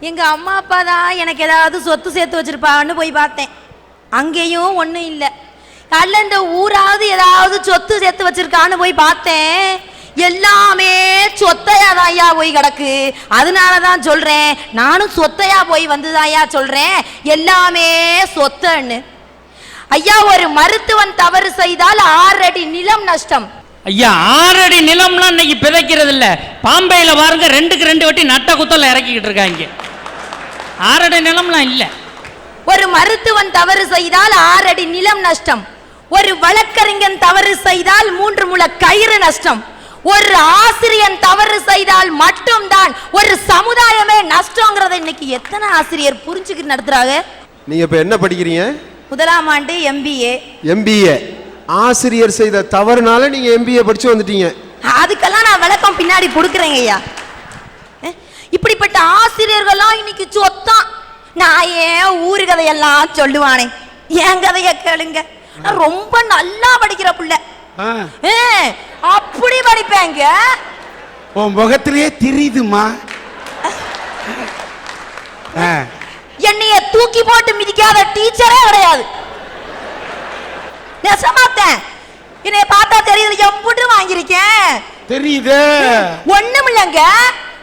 எங்க அம்மா அப்பா தான் எனக்கு ஏதாவது சொத்து சேர்த்து வச்சிருப்பான்னு போய் பார்த்தேன். அங்கேயும் ஒன்றும் இல்லை. அல்ல இந்த ஊராவது ஏதாவது சொத்து சேர்த்து வச்சிருக்கான்னு போய் பார்த்தேன். எல்லாமே சொத்தையாதான் ஐயா போய் கிடக்கு. அதனாலதான் சொல்றேன், நானும் சொத்தையா போய் வந்துதாயா சொல்றேன், எல்லாமே சொத்தன்னு. ஐயா, ஒரு மருத்துவன் தவறு செய்தால் 6 அடி நிலம் நஷ்டம். ஐயா, 6 அடி நிலம்லாம் இன்னைக்கு பிதைக்கிறது இல்ல. பாம்பேல பாருங்க 2க்கு 2 வெட்டி நட்ட குத்தல இறக்கிக்கிட்டு இருக்காங்க. 6 அடி நிலம்லாம் இல்ல. ஒரு மருத்துவன் தவறு செய்தால் 6 அடி நிலம் நஷ்டம். ஒரு வழக்கறிஞன் தவறு செய்தால் 3 முழ கயிறு நஷ்டம். ஒரு ஆசிரியன் தவறு செய்தால் மட்டும்தான் ஒரு சமுதாயமே நஷ்டங்கிறத இன்னைக்கு எத்தனை ஆசிரியர் புரிஞ்சுக்கிட்டு நடத்துறாங்க. நீங்க இப்ப என்ன படிக்கிறீங்க? முதலாம் ஆண்டு MBA. MBA. ஆசிரியர் செய்த தவறுனால நீங்க MBA படிச்சு வந்துட்டீங்க. அதுக்கெல்லாம் நான் விளக்கம் பின்னாடி கொடுக்குறேங்க ஐயா. இப்படிப்பட்ட ஆசிரியர்கள்லாம் இன்னைக்கு சொத்தான். நான் ஏன் ஊரு கதையெல்லாம் சொல்லுவானே, என் கதைய கேளுங்க. நான் ரொம்ப நல்லா படிக்கிற பிள்ளை. அப்படி படிப்பேங்க. உன் முகத்திலேயே தெரியுதுமா. என்னைய தூக்கி போட்டு மிதிக்காத டீச்சரே கிடையாது. நெசமாத்தேன். என்னைய பார்த்தா தெரியுது, எம்புட்டு வாங்கியிருக்கேன். தெரியுது. ஒண்ணும் இல்லைங்க.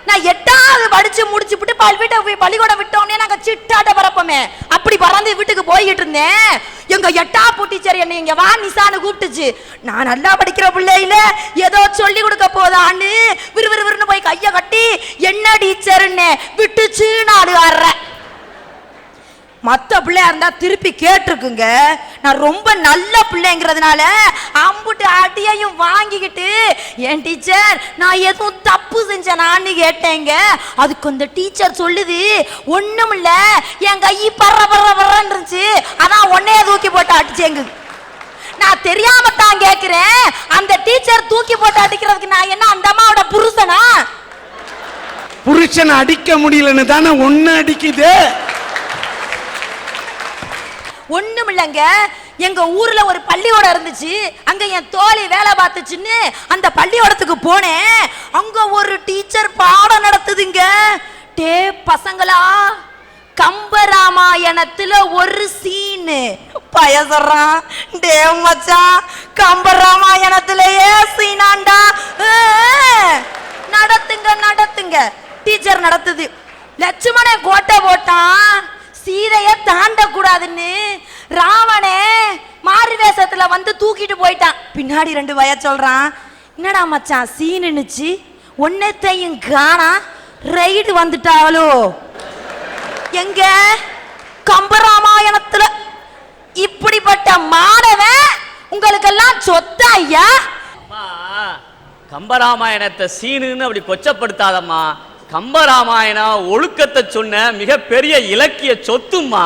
நான் 8வது படிச்சு முடிச்சு விட்டு பள்ளிக்கூடம் விட்டோன்னே நாங்க சிட்டாட்ட பறப்போமே, அப்படி பறந்து வீட்டுக்கு போய்கிட்டு இருந்தேன். எங்க 8ஆம் டீச்சர் என்னை இங்க வா நிசான்னு கூப்பிட்டுச்சு. நான் நல்லா படிக்கிற பிள்ளையில ஏதோ சொல்லி கொடுக்க போதான்னு விறுவிறுன்னு போய் கைய கட்டி என்ன டீச்சர்ன்னு விட்டுச்சு. நான் ஆடுறேன். மற்ற பிள்ளையா இருந்தா திருப்பி கேட்டிருக்குங்க. நான் ரொம்ப நல்ல பிள்ளைங்கிறதுனால அம்புட்டு அடியையும் வாங்கிக்கிட்டு, என் டீச்சர் நான் எதுவும் தப்பு செஞ்சேனான்னு கேட்டேங்க. அதுக்கு அந்த டீச்சர் சொல்லுது, ஒண்ணும் இல்ல, என் கை பர்றன்னு இருந்துச்சு, அதான் உன்னைய தூக்கி போட்டு அடிச்சேங்க. நான் தெரியாம தான் கேட்கிறேன், அந்த டீச்சர் தூக்கி போட்டு அடிக்கிறதுக்கு நான் என்ன அந்த அம்மாவோட புருஷனா? புருஷனை அடிக்க முடியலன்னு தானே ஒன்னு அடிக்குது. ஒண்ணும் இல்லைங்க. எங்க ஊர்ல ஒரு பள்ளிக்கூடம் இருந்துச்சு. அங்க என் தோழி வேலை பார்த்துச்சுன்னு அந்த பள்ளிக்கூடத்துக்கு போனேன். அங்க ஒரு டீச்சர் பாடம் நடத்துதுங்க. டே பசங்களா, கம்பராமாயணத்துல ஒரு சீனு பயசறான். டே மச்சான், கம்பராமாயணத்திலேயே சீனாண்டா. நடத்துங்க. டீச்சர் நடத்துது. லட்சுமணன் கோட்டை போட்டான், சீதைய தாண்ட கூடாதுன்னு. ராவணே மாறு வேஷத்துல வந்து தூக்கிட்டு போயிட்டான். பின்னாடி 2 வய சொல்றான், என்னடா மச்சான் சீனுச்சு, ஒன்னத்தையும் காணா, ரைடு வந்துட்டாவளோ. எங்க கம்பராமாயணத்துல இப்படிப்பட்ட மாணவன் உங்களுக்கெல்லாம் சொத்தா ஐயா? கம்பராமாயணத்தை சீனுன்னு அப்படி கொச்சப்படுத்தாதம்மா. கம்பராமாயணம் ஒழுக்கத்தை சொன்ன மிகப்பெரிய இலக்கிய சொத்துமா.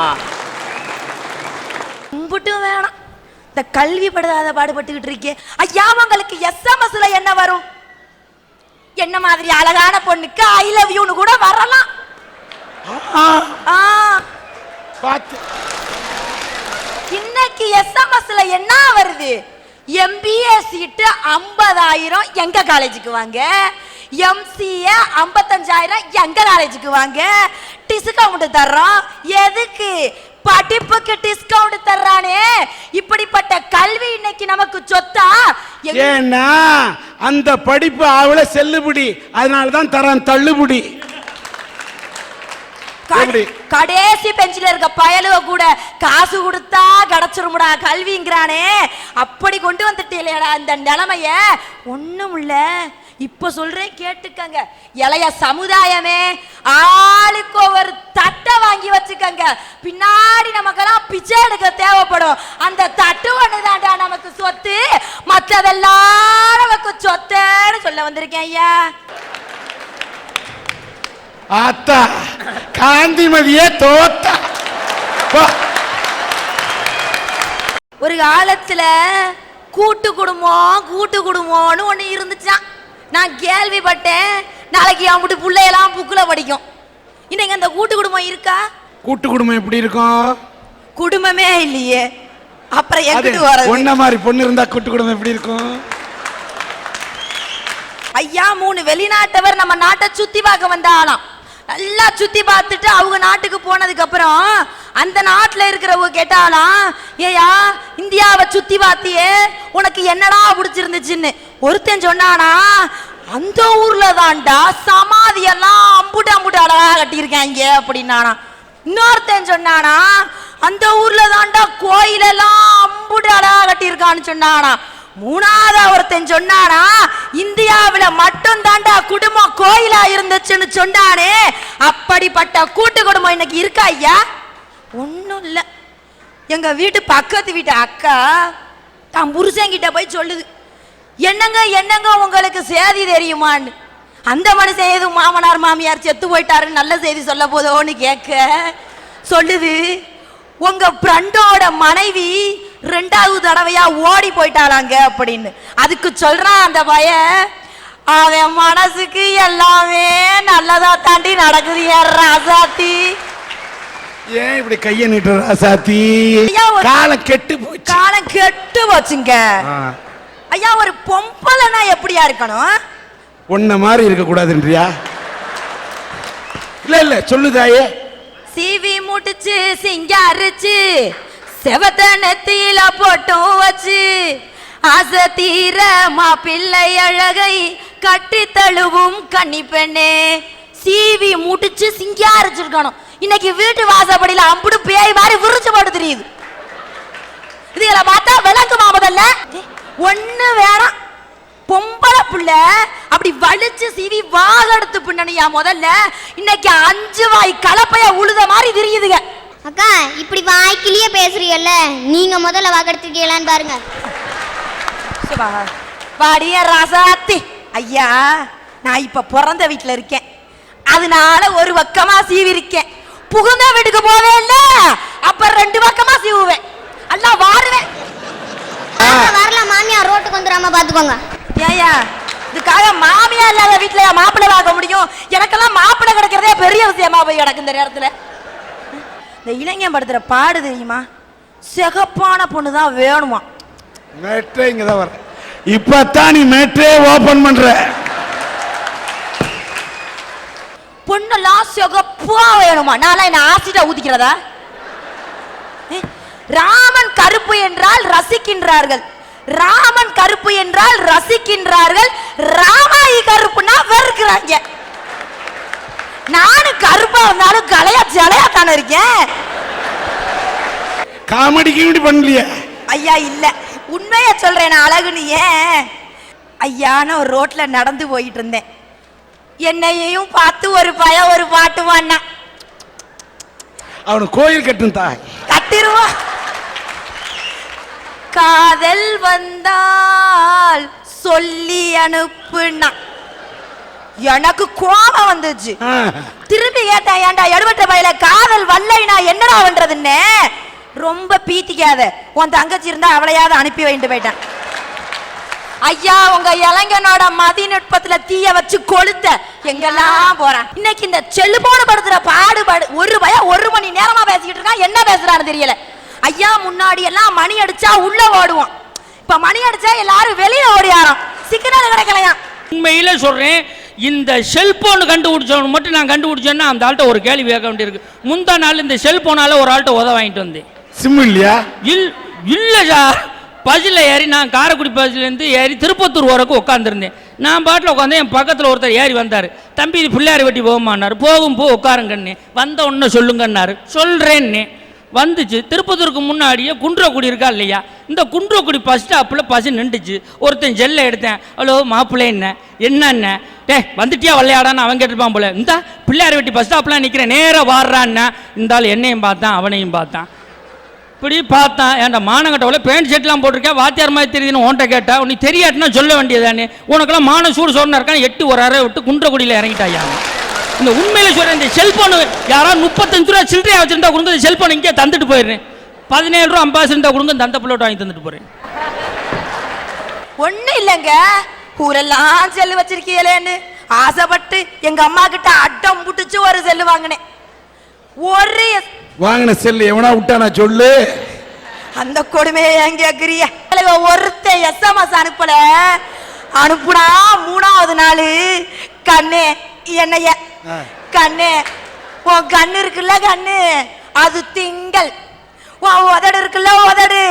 கும்பிட்டும் வேணாம், இந்த கல்வி படாத பாடுபட்டுக்கிட்டு இருக்கே ஐயா. உங்களுக்கு SMS என்ன வரும்? என்ன மாதிரி அழகான பொண்ணுக்கு ஐ லவ் யூன்னு கூட வரலாம். இன்னைக்கு SMS என்ன வருது? MBA சீட்டு 50,000 எங்க காலேஜுக்கு வாங்க, MCA 55,000 எங்க காலேஜுக்கு வாங்க, டிஸ்கவுண்ட் தர்றோம். எதுக்கு? படிப்புக்கு டிஸ்கவுண்ட் தர்றானே. இப்படிப்பட்ட கல்வி இன்னைக்கு நமக்கு சொத்தா? ஏன்னா அந்த படிப்பு அவளை செல்லுபடி, அதனாலதான் தரான் தள்ளுபடி. கடைசி பெஞ்சில இருக்க பயலுவ கூட காசு கொடுத்தா கிடைச்சிருமுடா கல்விங்கிறானே. அப்படி கொண்டு வந்துட்டேடா இந்த நிலைமைய. ஒண்ணும் இல்ல, இப்ப சொல்றேன் கேட்டுக்கங்க. இளைய சமுதாயமே, ஆளுக்கு ஒரு தட்டை வாங்கி வச்சுக்கங்க. பின்னாடி நமக்கெல்லாம் பிச்சை எடுக்க தேவைப்படும். அந்த தட்டு ஒண்ணுதான்டா நமக்கு சொத்து, மற்றதெல்லாம் நமக்கு சொத்துன்னு சொல்ல வந்திருக்கேன் ஐயா. ஆத்தா காந்திமதியே தோத்தா. ஒரு காலத்துல கூட்டு குடும்பம்னு ஒண்ணு இருந்துச்சான். நான் கேள்விப்பட்டேன். நாளைக்கு அவங்ககிட்ட பிள்ளையெல்லாம் புக்குல படிக்கும். இன்னைக்கு அந்த கூட்டு குடும்பம் இருக்கா? கூட்டு குடும்பம் எப்படி இருக்கும்? குடும்பமே இல்லையே, அப்புறம் எங்கிட்டு வர? ஒன்ன மாதிரி பொண்ணு இருந்தா கூட்டு குடும்பம் எப்படி இருக்கும்? ஐயா, 3 வெளிநாட்டவர் நம்ம நாட்டை சுத்தி பார்க்க வந்தாலாம். எல்லாம் சுத்தி பார்த்துட்டு அவங்க நாட்டுக்கு போனதுக்கு அப்புறம் அந்த நாட்டுல இருக்கிறவங்க கேட்டாலாம், ஏயா இந்தியாவை சுத்தி பார்த்தியே உனக்கு என்னடா பிடிச்சிருந்துச்சுன்னு. ஒருத்தன் சொன்னானா, அந்த ஊர்ல தான்டா சமாதி எல்லாம் அம்புட்டு அம்புட்டு அழகா கட்டியிருக்காங்க அப்படின்னானா. இன்னொருத்தன் சொன்னானா, அந்த ஊர்ல தான்டா கோயிலெல்லாம் அம்புட்டு அழகா கட்டியிருக்கான்னு சொன்னானா. மூணாவது ஒருத்தன் சொன்னானா, இந்தியாவில மட்டும் தாண்டா குடும்பம் கோயிலா இருந்துச்சுன்னு சொன்னானே. அப்படிப்பட்ட கூட்டு குடும்பம் இன்னைக்கு இருக்கா ஐயா? ஒன்றும் இல்லை. எங்க வீட்டு பக்கத்து வீட்டு அக்கா தான் புருஷங்கிட்ட போய் சொல்லுது, என்னங்க என்னங்க உங்களுக்கு செய்தி தெரியுமான்னு. அந்த மனுஷன் எதுவும் மாமனார் மாமியார் செத்து போயிட்டாருன்னு நல்ல செய்தி சொல்ல போதோன்னு கேட்க சொல்லுது, உங்க ஃப்ரெண்டோட மனைவி 2வது தடவையா ஓடி போயிட்டாளாங்க அப்படின்னு. அதுக்கு சொல்றான் அந்த பையன், அவன் மனசுக்கு எல்லாமே நல்லதா தாண்டி நடக்குது ராசாத்தி. ஏன் இப்படி கைய நீட்டுற ராசாத்தி? காலம் கெட்டு போச்சு. காலம் கெட்டு போச்சுங்க ஐயா. ஒரு பொம்பளைனா எப்படியா இருக்கணும்? உன்ன மாதிரி இருக்க கூடாதுன்றியா? இல்ல இல்ல சொல்லுதாயே. சீவி முட்டிச்சு சிங்காரிச்சு செவத்த நெத்தியில போட்டும் வச்சு ஆசை தீர மாப்பிள்ளை அழகை கட்டி தழுவும் கன்னி பெண்ணே. சீவி முட்டிச்சு சிங்காரிச்சிருக்கணும். இன்னைக்கு வீட்டு வாசப்படியில அம்புடு பேய் மாதிரி விரிச்சு போட்டு தெரியுது. இதுல பார்த்தா விளக்குமா? முதல்ல ஒண்ணு வேணாம், பொம்பளை புள்ள அப்படி வலிச்சு சீவி வாகெடுத்து பின்னணியா முதல்ல. இன்னைக்கு 5 வாய் கலப்பைய உழுத மாதிரி தெரியுதுங்க. அக்கா இப்படி வாய்க்கிலேயே பேசுறீங்கல்ல, நீங்க முதல்ல வாக்கெடுத்துக்கலான்னு பாருங்க. வாடிய ராசாத்தி. ஐயா நான் இப்ப பிறந்த வீட்டுல இருக்கேன், அதனால ஒரு பக்கமா சீவி இருக்கேன். புகுந்த வீட்டுக்கு போவே இல்ல, அப்ப 2 பக்கமா சீவுவேன். எல்லாம் வாருவேன். வரல மாமியார் ரோட்டுக்கு வந்துடாம பாத்துக்கோங்க. ஏயா இதுக்காக மாமியா இல்லாத வீட்டுல மாப்பிள்ளை பார்க்க முடியும்? எனக்கெல்லாம் மாப்பிள்ளை கிடைக்கிறதே பெரிய விஷயமா போய் கிடக்கு இந்த நேரத்துல. இந்த இளைஞன் படுத்துற பாடு தெரியுமா? சிகப்பான பொண்ணுதான் வேணுமா? மேட்ரே இங்கதான் வர. இப்பதான் நீ மேட்ரே ஓபன் பண்ற. பொண்ணெல்லாம் சிகப்பா வேணுமா? நான் என்ன ஆசிட்டா ஊத்திக்கிறதா? ராமன் கருப்பு என்றால் ரசிக்கின்றார்கள், ராமன் கருப்பு என்றால் ரசிக்கின்றார்கள், ராமாயி கருப்புனா வெறுக்கிறாங்க. நானும் கருப்பா இருந்தாலும் கலையா ஜலையா தானே இருக்கேன். காமெடி கீமெடி பண்ணலையே ஐயா? இல்ல உண்மையா சொல்றேன், நான் அழகுன்னு. ஏன் ஐயா, நான் ஒரு ரோட்ல நடந்து போயிட்டு இருந்தேன். என்னையையும் பார்த்து ஒரு பையன் ஒரு பாட்டு வான்னா. அவனு கோயில் கட்டும் தாய் கட்டிருவா. காதல் வந்தால் சொல்லி அனுப்புனா. எனக்கு கோபம் வந்துச்சு. திரும்பி கேட்டேன், ஏன்டா எடுபட்ட பையில காதல் வல்லைனா என்னடா பண்றதுன்னு. ரொம்ப பீத்திக்காத, உன் தங்கச்சி இருந்தா அவளையாவது அனுப்பி வைட்டு போயிட்டேன். ஐயா உங்க இளைஞனோட மதிநுட்பத்துல தீய வச்சு கொளுத்த எங்கெல்லாம் போறான். இன்னைக்கு இந்த செல்போன் படுத்துற பாடுபாடு. ஒரு பையன் 1 மணி நேரமா பேசிக்கிட்டு இருக்கான், என்ன பேசுறான்னு தெரியல. ஐயா முன்னாடி எல்லாம் மணி அடிச்சா உள்ள ஓடுவோம், இப்ப மணி அடிச்சா எல்லாரும் வெளியே ஓடியாரோம். சிக்னல் கிடைக்கலையா? உண்மையில சொல்றேன், இந்த செல்போன் கண்டுபிடிச்சவனு மட்டும் நான் கண்டுபிடிச்சேன்னா அந்த ஆள்கிட்ட ஒரு கேள்வி கேட்க வேண்டியிருக்கு. முந்தா நாள் இந்த செல்போனால ஒரு ஆள்கிட்ட உதவ வாங்கிட்டு வந்தேன். சிம் இல்லையா? இல்ல சார், பஸ்ஸில் ஏறி நான் காரைக்குடி பஸ்லேருந்து ஏறி திருப்பத்தூர் வரைக்கும் உட்காந்துருந்தேன். நான் பாட்டில் உட்காந்து என் பக்கத்தில் ஒருத்தர் ஏறி வந்தார். தம்பி இது பிள்ளையாரி வெட்டி போகுமான்னாரு. போகும் போ உட்காருங்கண்ணே. வந்த ஒன்று சொல்லுங்கன்னாரு. சொல்கிறேன்னே. வந்துச்சு. திருப்பத்தூருக்கு முன்னாடியே குன்றக்குடி இருக்கா இல்லையா, இந்த குன்றக்குடி பஸ் ஸ்டாப்பில் பஸ் நின்றுச்சு. ஒருத்தன் ஜெல்லை எடுத்தேன். ஹலோ மாப்பிள்ளை என்னண்ணே டே வந்துட்டியா விளையாடான்னு அவன் கேட்டுருப்பான் போல. இந்த பிள்ளையாரி வெட்டி பஸ் ஸ்டாப்லாம் நிற்கிறேன், நேராக வாடுறான்னா. இந்த ஆள் என்னையும் பார்த்தான் அவனையும் பார்த்தான். இப்படி பார்த்தான். ஏன்டா மானங்கட்டவில் பேண்ட் ஷர்ட்லாம் போட்டிருக்கேன், வாத்தியார் மாதிரி தெரியுதுன்னு உன்ட்ட கேட்டா. உனக்கு தெரியாட்டுன்னா சொல்ல வேண்டியதானே. உனக்கெல்லாம் மான சூடு சோறுனா இருக்கான்னு 8 ஒரு அறை விட்டு குன்றக்குடியில் இறங்கிட்டாயா. இந்த உண்மையில சொல்கிறேன், இந்த செல்ஃபோனு யாராவது 35 ரூபா சில்லறையாக வச்சுருந்தா கொடுங்க, இந்த செல்ஃபோன் இங்கே தந்துட்டு போயிடுறேன். 17 ரூபா அம்பாசி இருந்தால் கொடுங்க, தந்த பிள்ளோட்டு வாங்கி தந்துட்டு போகிறேன். ஒன்றும் இல்லைங்க, ஊரெல்லாம் செல்லு வச்சிருக்கீங்களேன்னு ஆசைப்பட்டு எங்கள் அம்மா கிட்ட அட்டம் புட்டுச்சு ஒரு செல்லு வாங்கினேன். ஒரு வாங்கின செல்லு எவனா விட்டானா சொல்லு. அந்த கொடுமையை ஏன் கேட்குறிய? ஒருத்தன் SMS அனுப்பல, அனுப்புனா 3வது நாள் கண்ணே என்னைய கண்ணு, உன் கண்ணு இருக்குல்ல கண்ணு, அது திங்கள். உன் உதடு இருக்குல்ல உதடு,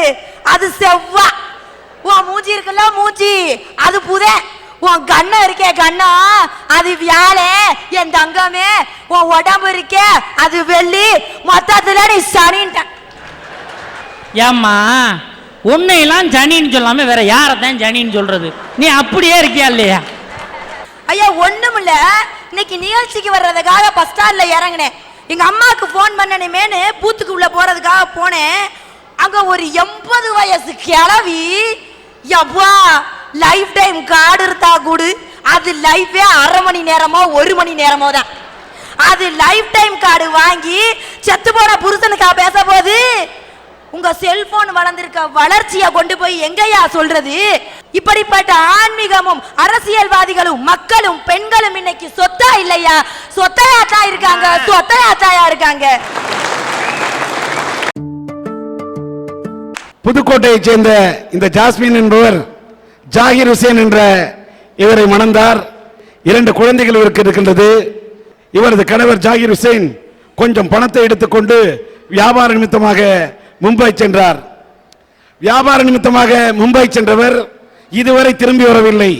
அது செவ்வா. உன் மூஞ்சி இருக்குல்ல மூஞ்சி, அது புத. உன் கண்ணு இருக்கே கண்ணா, அது வியாழே என் தங்கமே. உன் உடம்பு இருக்கே அது வெள்ளி. மொத்தத்துல நீ சனின்ட்ட. ஏம்மா உன்னையெல்லாம் ஜனின்னு சொல்லாம வேற யாரத்தான் ஜனின்னு சொல்றது? நீ அப்படியே இருக்கியா இல்லையா? ஐயா ஒண்ணுமில்ல, இன்னைக்கு நிகழ்ச்சிக்கு வர்றதுக்காக பஸ் ஸ்டாண்ட்ல இறங்கினேன். எங்க அம்மாவுக்கு போன் பண்ணணுமேனு பூத்துக்கு உள்ள போறதுக்காக போனேன். அங்க ஒரு 80 வயசு கிழவி, யப்பா லைஃப் டைம் கார்டு இருந்தா கூடு, அது லைஃபே 1/2 மணி நேரமோ 1 மணி நேரமோ தான். அது லைஃப் டைம் கார்டு வாங்கி செத்து போன புருஷனுக்கா பேச போது? உங்க செல்போன் வளர்ந்திருக்க வளர்ச்சியை கொண்டு போய் எங்கயா சொல்றது? இப்படிப்பட்ட ஆன்மீகமும் அரசியல்வாதிகளும் மக்களும் பெண்களும் இன்னைக்கு சொத்தா இல்லையா? சொத்தையாத்தான் இருக்காங்க, சொத்தையாத்தாயா இருக்காங்க. புதுக்கோட்டையைச் சேர்ந்த இந்த ஜாஸ்மின் என்பவர் ஜாகிர் ஹுசேன் என்ற இவரை மணந்தார். 2 குழந்தைகள் இவருக்கு இருக்கின்றது. இவரது கணவர் ஜாகிர் ஹுசேன் கொஞ்சம் பணத்தை எடுத்துக்கொண்டு வியாபார நிமித்தமாக மும்பை சென்றார். வியாபார நிமித்தமாக மும்பை சென்றவர் இதுவரை திரும்பி வரவில்லை.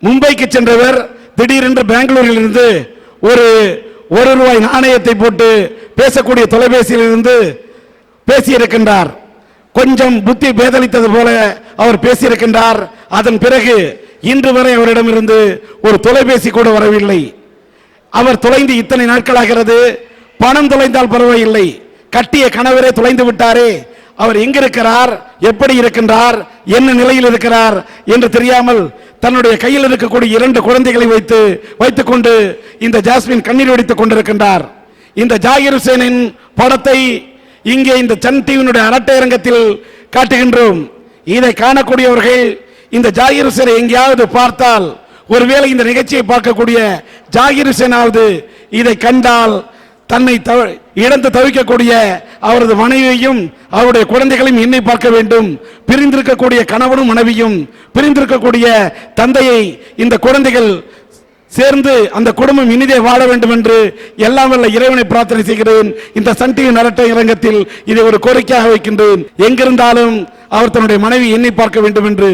மும்பைக்கு சென்றவர் திடீரென்று பெங்களூரில் இருந்து ஒரு ₹1 நாணயத்தை போட்டு பேசக்கூடிய தொலைபேசியில் இருந்து பேசியிருக்கின்றார். கொஞ்சம் புத்தி பேதலித்தது போல அவர் பேசியிருக்கின்றார். அதன் பிறகு இன்று வரை அவரிடமிருந்து ஒரு தொலைபேசி கூட வரவில்லை. அவர் தொலைந்து இத்தனை நாட்களாகிறது. பணம் தொலைந்தால் பரவாயில்லை, கட்டிய கணவரே தொலைந்து விட்டாரே. அவர் எங்கிருக்கிறார், எப்படி இருக்கின்றார், என்ன நிலையில் இருக்கிறார் என்று தெரியாமல் தன்னுடைய கையில் இருக்கக்கூடிய 2 குழந்தைகளை வைத்துக்கொண்டு இந்த ஜாஸ்மின் கண்ணீர் வடித்துக் கொண்டிருக்கின்றார். இந்த ஜாகிர் ஹுசேனின் படத்தை இங்கே இந்த சன் டிவியினுடைய அரட்டையரங்கத்தில் காட்டுகின்றோம். இதை காணக்கூடியவர்கள் இந்த ஜாகிர் ஹுசேனை எங்கேயாவது பார்த்தால், ஒருவேளை இந்த நிகழ்ச்சியை பார்க்கக்கூடிய ஜாகிர் ஹுசேனாவது இதை கண்டால் தன்னை இழந்து தவிக்கக்கூடிய அவரது மனைவியையும் அவருடைய குழந்தைகளையும் எண்ணி பார்க்க வேண்டும். பிரிந்திருக்கக்கூடிய கணவனும் மனைவியும், பிரிந்திருக்கக்கூடிய தந்தையை இந்த குழந்தைகள் சேர்ந்து அந்த குடும்பம் இனிதே வாழ வேண்டும் என்று எல்லாம் வல்ல இறைவனை பிரார்த்தனை செய்கிறேன். இந்த சன் டிவி அரட்டை அரங்கத்தில் இதை ஒரு கோரிக்கையாக வைக்கின்றேன். எங்கிருந்தாலும் அவர் தன்னுடைய மனைவி எண்ணி பார்க்க வேண்டும் என்று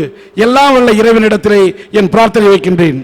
எல்லாம் வல்ல இறைவனிடத்திலே என் பிரார்த்தனை வைக்கின்றேன்.